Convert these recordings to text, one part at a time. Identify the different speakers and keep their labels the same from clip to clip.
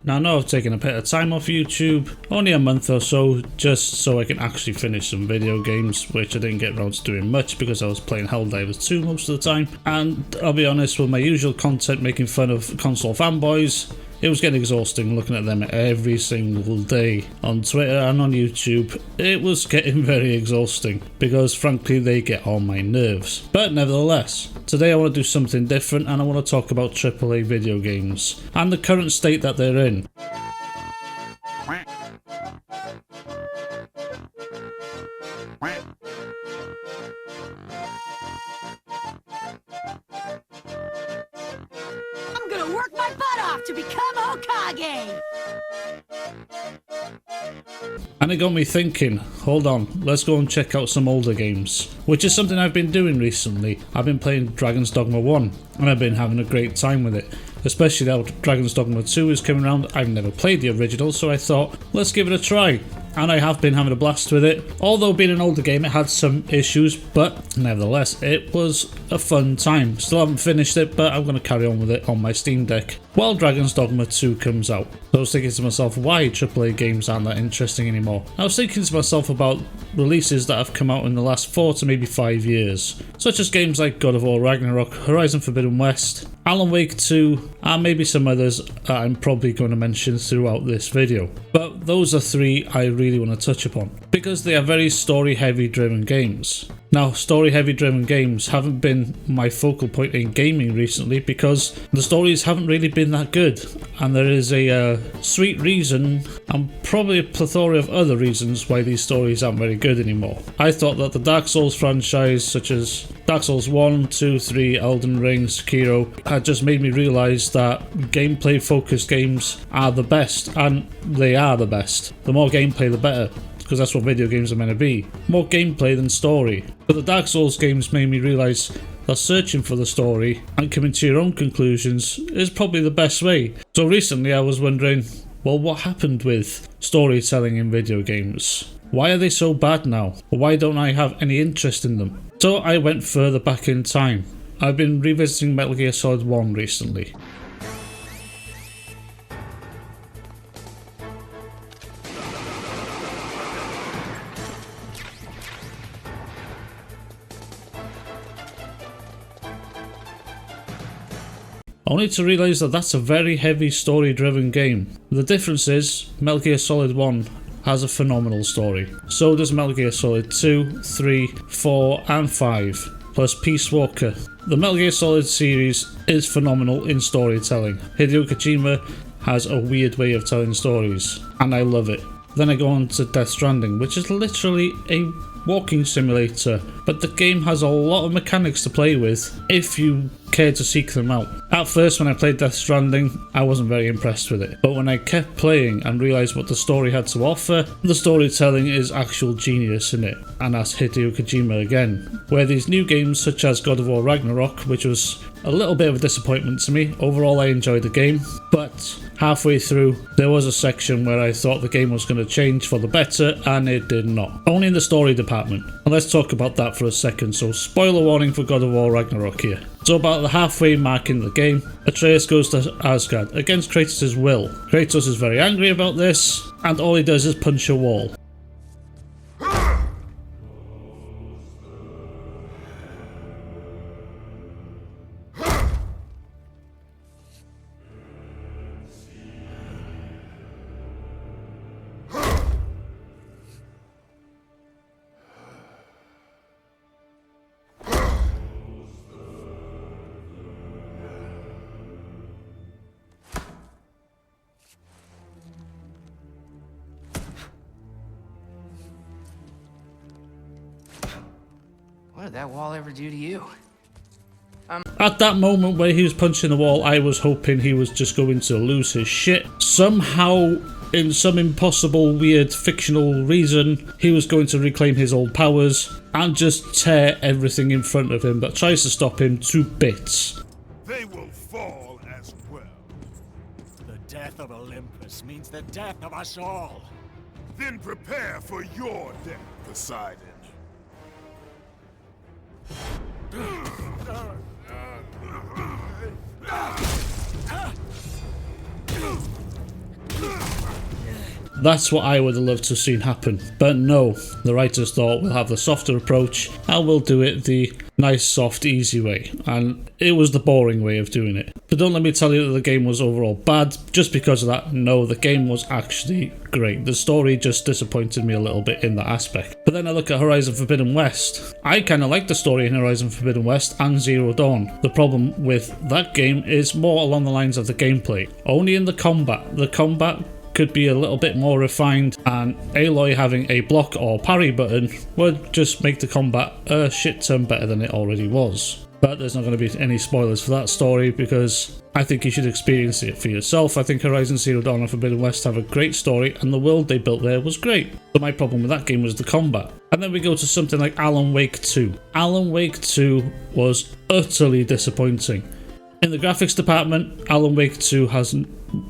Speaker 1: Now I know I've taken a bit of time off YouTube, only a month or so, just so I can actually finish some video games, which I didn't get around to doing much because I was playing Helldivers 2 most of the time. And I'll be honest, with my usual content making fun of console fanboys, it was getting exhausting looking at them every single day on Twitter and on YouTube. It was getting very exhausting because frankly they get on my nerves. But nevertheless, today I want to do something different and I want to talk about AAA video games and the current state that they're in.
Speaker 2: Work my butt off to become Hokage!
Speaker 1: And it got me thinking, hold on, let's go and check out some older games, which is something I've been doing recently. I've been playing Dragon's Dogma 1 and I've been having a great time with it, especially now Dragon's Dogma 2 is coming around. I've never played the original, so I thought, let's give it a try. And I have been having a blast with it. Although being an older game, it had some issues, but nevertheless, it was a fun time. Still haven't finished it, but I'm going to carry on with it on my Steam Deck while Dragon's Dogma 2 comes out. So I was thinking to myself, why AAA games aren't that interesting anymore? I was thinking to myself about releases that have come out in the last 4 to maybe 5 years, such as games like God of War Ragnarok, Horizon Forbidden West, Alan Wake 2, and maybe some others that I'm probably going to mention throughout this video. But those are 3 I really want to touch upon because they are very story heavy driven games. Now, story heavy driven games haven't been my focal point in gaming recently because the stories haven't really been that good, and there is a sweet reason and probably a plethora of other reasons why these stories aren't very good anymore. I thought that the Dark Souls franchise, such as Dark Souls 1, 2, 3, Elden Ring, Sekiro, had just made me realise that gameplay focused games are the best, and they are the best. The more gameplay the better, because that's what video games are meant to be. More gameplay than story. But the Dark Souls games made me realise that searching for the story and coming to your own conclusions is probably the best way. So recently I was wondering, well, what happened with storytelling in video games? Why are they so bad now? Or why don't I have any interest in them? So I went further back in time. I've been revisiting Metal Gear Solid 1 recently. Only to realise that that's a very heavy story driven game. The difference is Metal Gear Solid 1 has a phenomenal story. So does Metal Gear Solid 2, 3, 4 and 5, plus Peace Walker. The Metal Gear Solid series is phenomenal in storytelling. Hideo Kojima has a weird way of telling stories and I love it. Then I go on to Death Stranding, which is literally a walking simulator, but the game has a lot of mechanics to play with if you care to seek them out. At first when I played Death Stranding, I wasn't very impressed with it, but when I kept playing and realised what the story had to offer, the storytelling is actual genius in it, and that's Hideo Kojima again. Where these new games such as God of War Ragnarok, which was a little bit of a disappointment to me, overall I enjoyed the game, but halfway through there was a section where I thought the game was going to change for the better and it did not. Only in the story department. And let's talk about that for a second, so spoiler warning for God of War Ragnarok here. So about the halfway mark in the game, Atreus goes to Asgard against Kratos' will. Kratos is very angry about this and all he does is punch a wall.
Speaker 3: What did that wall ever do to you?
Speaker 1: At that moment where he was punching the wall, I was hoping he was just going to lose his shit. Somehow, in some impossible, weird, fictional reason, he was going to reclaim his old powers and just tear everything in front of him that tries to stop him to bits.
Speaker 4: They will fall as well.
Speaker 5: The death of Olympus means the death of us all.
Speaker 4: Then prepare for your death, Poseidon.
Speaker 1: That's what I would have loved to have seen happen. But no, the writers thought we'll have the softer approach and we'll do it the nice, soft, easy way. And it was the boring way of doing it. But don't let me tell you that the game was overall bad just because of that. No, the game was actually great. The story just disappointed me a little bit in that aspect. But then I look at Horizon Forbidden West. I kind of like the story in Horizon Forbidden West and Zero Dawn. The problem with that game is more along the lines of the gameplay. Only in the combat. The combat could be a little bit more refined, and Aloy having a block or parry button would just make the combat a shit ton better than it already was. But there's not going to be any spoilers for that story because I think you should experience it for yourself. I think Horizon Zero Dawn and Forbidden West have a great story and the world they built there was great. But my problem with that game was the combat. And then we go to something like Alan Wake 2. Alan Wake 2 was utterly disappointing. In the graphics department, Alan Wake 2 has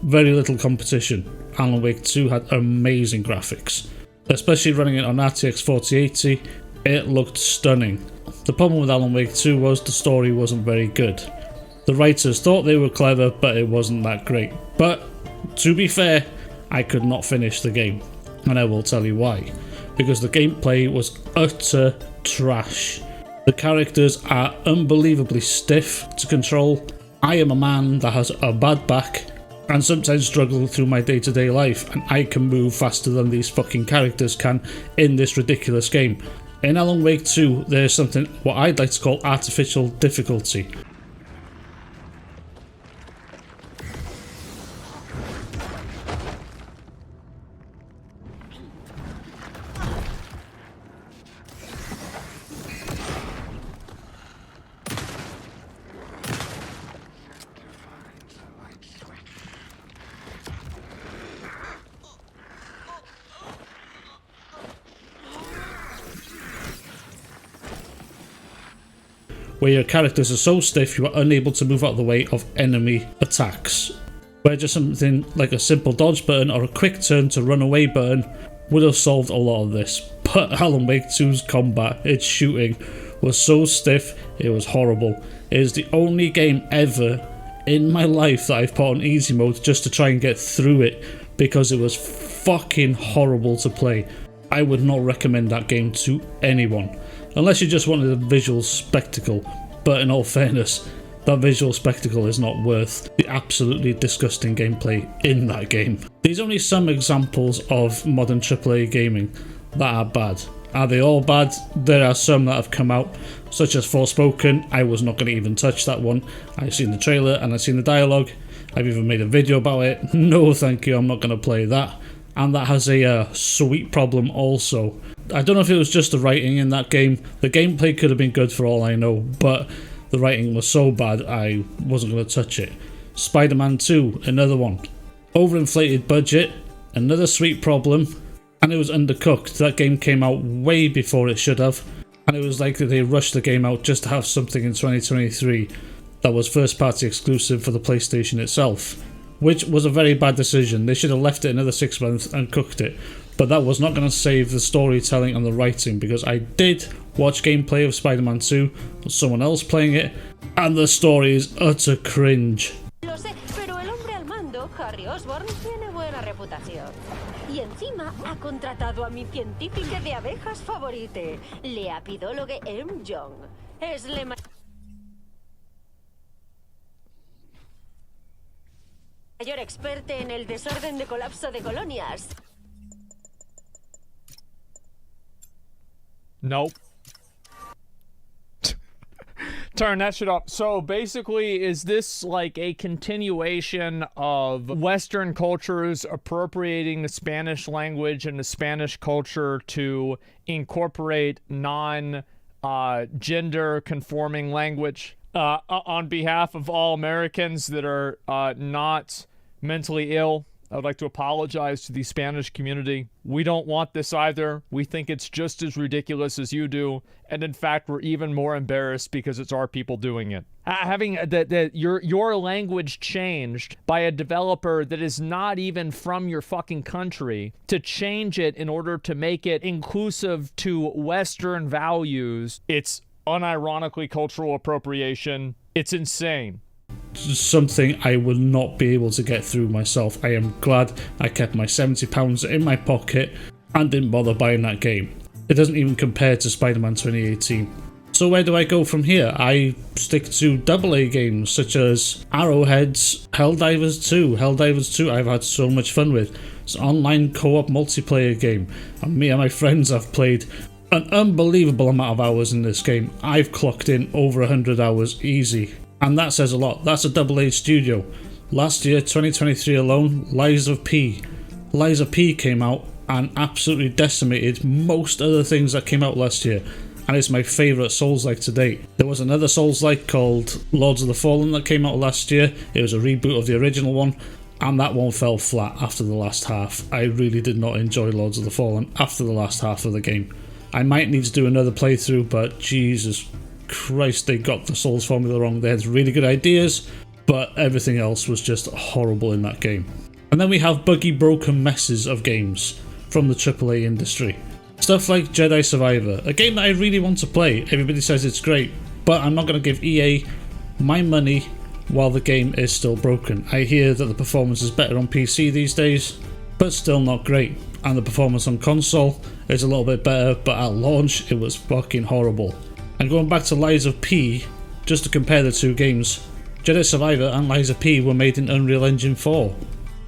Speaker 1: very little competition. Alan Wake 2 had amazing graphics. Especially running it on RTX 4080, it looked stunning. The problem with Alan Wake 2 was the story wasn't very good. The writers thought they were clever, but it wasn't that great. But, to be fair, I could not finish the game. And I will tell you why. Because the gameplay was utter trash. The characters are unbelievably stiff to control. I am a man that has a bad back and sometimes struggle through my day-to-day life, and I can move faster than these fucking characters can in this ridiculous game. In Alan Wake 2, there's something what I'd like to call artificial difficulty. Where your characters are so stiff you are unable to move out of the way of enemy attacks. Where just something like a simple dodge button or a quick turn to run away button would have solved a lot of this. But Alan Wake 2's combat, its shooting, was so stiff, it was horrible. It is the only game ever in my life that I've put on easy mode just to try and get through it because it was fucking horrible to play. I would not recommend that game to anyone. Unless you just wanted a visual spectacle, but in all fairness, that visual spectacle is not worth the absolutely disgusting gameplay in that game. These are only some examples of modern AAA gaming that are bad. Are they all bad? There are some that have come out, such as Forspoken. I was not going to even touch that one. I've seen the trailer and I've seen the dialogue. I've even made a video about it. No thank you, I'm not going to play that. And that has a sweet problem also. I don't know if it was just the writing in that game. The gameplay could have been good for all I know, but the writing was so bad I wasn't going to touch it. Spider-Man 2, another one. Overinflated budget, another sweet problem, and it was undercooked. That game came out way before it should have, and it was like they rushed the game out just to have something in 2023 that was first party exclusive for the PlayStation itself, which was a very bad decision. They should have left it another 6 months and cooked it. But that was not going to save the storytelling and the writing, because I did watch gameplay of Spider-Man 2, with someone else playing it, and the story is utter cringe.
Speaker 3: Lo sé, pero el hombre al mando, Harry Osborn, tiene buena reputación. Y encima ha contratado a mi científica de abejas favorite, la apidóloga M. Jong. Es la mayor experta en el desorden de colapso de colonias.
Speaker 6: Nope. Turn that shit up. So basically, is this like a continuation of Western cultures appropriating the Spanish language and the Spanish culture to incorporate non-gender conforming language on behalf of all Americans that are not mentally ill? I would like to apologize to the Spanish community. We don't want this either. We think it's just as ridiculous as you do. And in fact, we're even more embarrassed because it's our people doing it. Having your language changed by a developer that is not even from your fucking country, to change it in order to make it inclusive to Western values, it's unironically cultural appropriation. It's insane.
Speaker 1: something I would not be able to get through myself. I am glad I kept my £70 in my pocket and didn't bother buying that game. It doesn't even compare to Spider-Man 2018. So where do I go from here? I stick to AA games such as Arrowhead's Helldivers 2. Helldivers 2 I've had so much fun with. It's an online co-op multiplayer game, and me and my friends have played an unbelievable amount of hours in this game. I've clocked in over 100 hours easy, and that says a lot. That's a AA studio. Last year, 2023 alone, Lies of P. Lies of P came out and absolutely decimated most other things that came out last year, and it's my favourite Souls-like to date. There was another Souls-like called Lords of the Fallen that came out last year. It was a reboot of the original one, and that one fell flat after the last half. I really did not enjoy Lords of the Fallen after the last half of the game. I might need to do another playthrough, but Jesus Christ, they got the Souls formula wrong. They had really good ideas, but everything else was just horrible in that game. And then we have buggy, broken messes of games from the AAA industry. Stuff like Jedi Survivor, a game that I really want to play. Everybody says it's great, but I'm not going to give EA my money while the game is still broken. I hear that the performance is better on PC these days, but still not great. And the performance on console is a little bit better, but at launch it was fucking horrible. And going back to Lies of P, just to compare the two games, Jedi Survivor and Lies of P were made in Unreal Engine 4.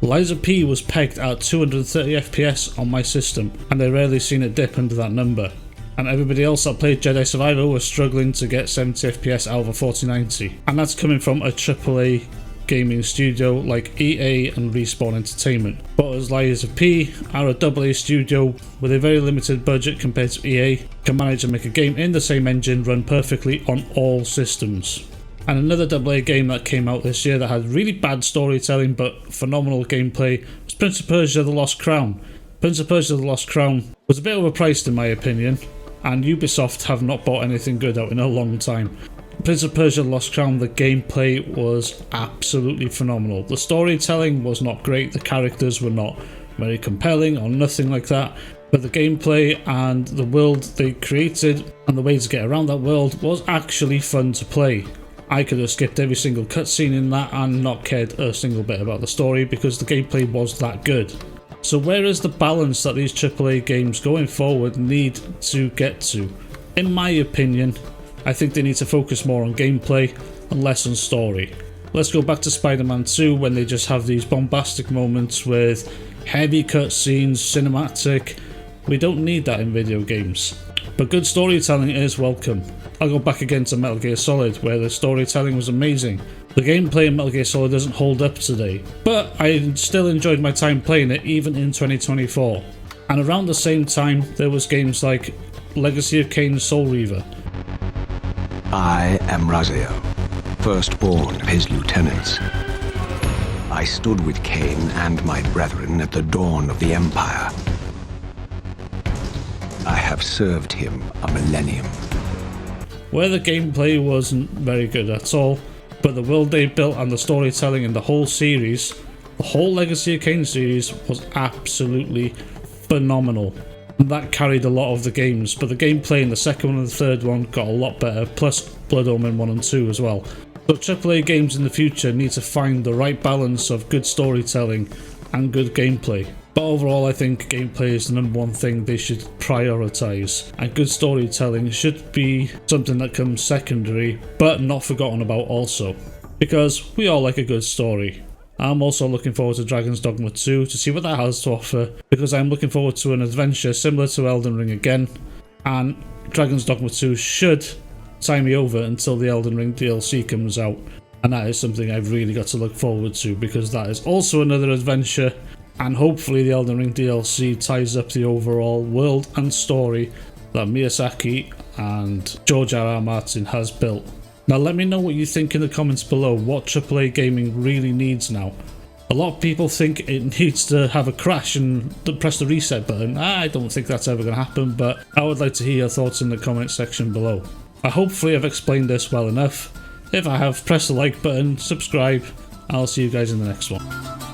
Speaker 1: Lies of P was pegged at 230 FPS on my system, and I rarely seen it dip under that number. And everybody else that played Jedi Survivor was struggling to get 70 FPS out of a 4090. And that's coming from a AAA gaming studio like EA and Respawn Entertainment. But as Lies of P are a AA studio with a very limited budget compared to EA, can manage to make a game in the same engine run perfectly on all systems. And another AA game that came out this year that had really bad storytelling but phenomenal gameplay was Prince of Persia: The Lost Crown. Prince of Persia: The Lost Crown was a bit overpriced in my opinion, and Ubisoft have not bought anything good out in a long time. Prince of Persia: The Lost Crown, the gameplay was absolutely phenomenal. The storytelling was not great, the characters were not very compelling or nothing like that, but the gameplay and the world they created and the way to get around that world was actually fun to play. I could have skipped every single cutscene in that and not cared a single bit about the story because the gameplay was that good. So where is the balance that these AAA games going forward need to get to? In my opinion, I think they need to focus more on gameplay and less on story. Let's go back to Spider-Man 2 when they just have these bombastic moments with heavy cutscenes, cinematic. We don't need that in video games. But good storytelling is welcome. I'll go back again to Metal Gear Solid, where the storytelling was amazing. The gameplay in Metal Gear Solid doesn't hold up today, but I still enjoyed my time playing it even in 2024. And around the same time, there was games like Legacy of Kain: Soul Reaver.
Speaker 7: I am Razio, firstborn of his lieutenants. I stood with Kain and my brethren at the dawn of the Empire. I have served him a millennium.
Speaker 1: Where the gameplay wasn't very good at all, but the world they built and the storytelling in the whole series, the whole Legacy of Kain series was absolutely phenomenal. And that carried a lot of the games, but the gameplay in the second one and the third one got a lot better, plus Blood Omen 1 and 2 as well. So AAA games in the future need to find the right balance of good storytelling and good gameplay. But overall, I think gameplay is the number one thing they should prioritise, and good storytelling should be something that comes secondary, but not forgotten about also, because we all like a good story. I'm also looking forward to Dragon's Dogma 2 to see what that has to offer, because I'm looking forward to an adventure similar to Elden Ring again, and Dragon's Dogma 2 should tie me over until the Elden Ring DLC comes out, and that is something I've really got to look forward to, because that is also another adventure. And hopefully the Elden Ring DLC ties up the overall world and story that Miyazaki and George R.R. Martin has built. Now let me know what you think in the comments below, what AAA gaming really needs now. A lot of people think it needs to have a crash and press the reset button. I don't think that's ever going to happen, but I would like to hear your thoughts in the comment section below. Hopefully I've explained this well enough. If I have, press the like button, subscribe, and I'll see you guys in the next one.